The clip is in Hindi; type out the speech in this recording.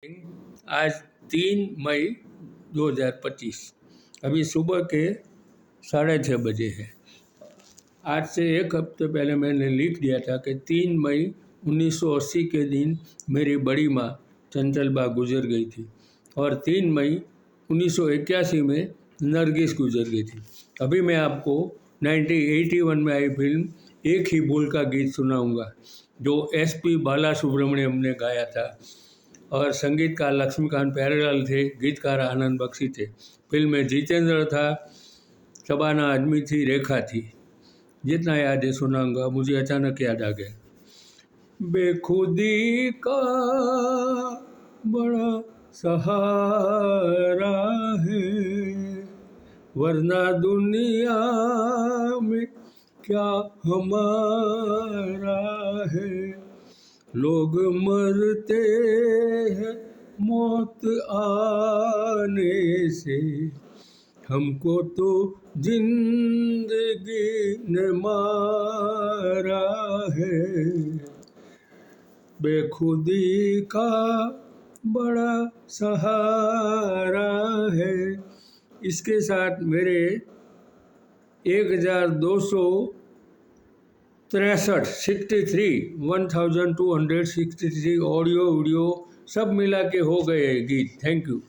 आज 3 मई 2025 अभी सुबह के 6:30 बजे है। आज से एक हफ्ते पहले मैंने लिख दिया था कि 3 मई 1980 के दिन मेरी बड़ी माँ चंचलबा गुजर गई थी और 3 मई 1981 में नरगिस गुजर गई थी। अभी मैं आपको 1981 में आई फिल्म एक ही बोल का गीत सुनाऊंगा जो SP बालासुब्रमण्यम ने गाया था और संगीतकार लक्ष्मीकांत प्यारेलाल थे, गीतकार आनंद बख्शी थे। फिल्म में जितेंद्र था, शबाना आजमी थी, रेखा थी। जितना याद है सुनाऊंगा, मुझे अचानक याद आ गया। बेखुदी का बड़ा सहारा है, वरना दुनिया में क्या हमारा है। लोग मरते हैं मौत आने से, हमको तो जिंदगी ने मारा है। बेखुदी का बड़ा सहारा है। इसके साथ मेरे 1263 ऑडियो वीडियो सब मिला के हो गए गीत। Thank you.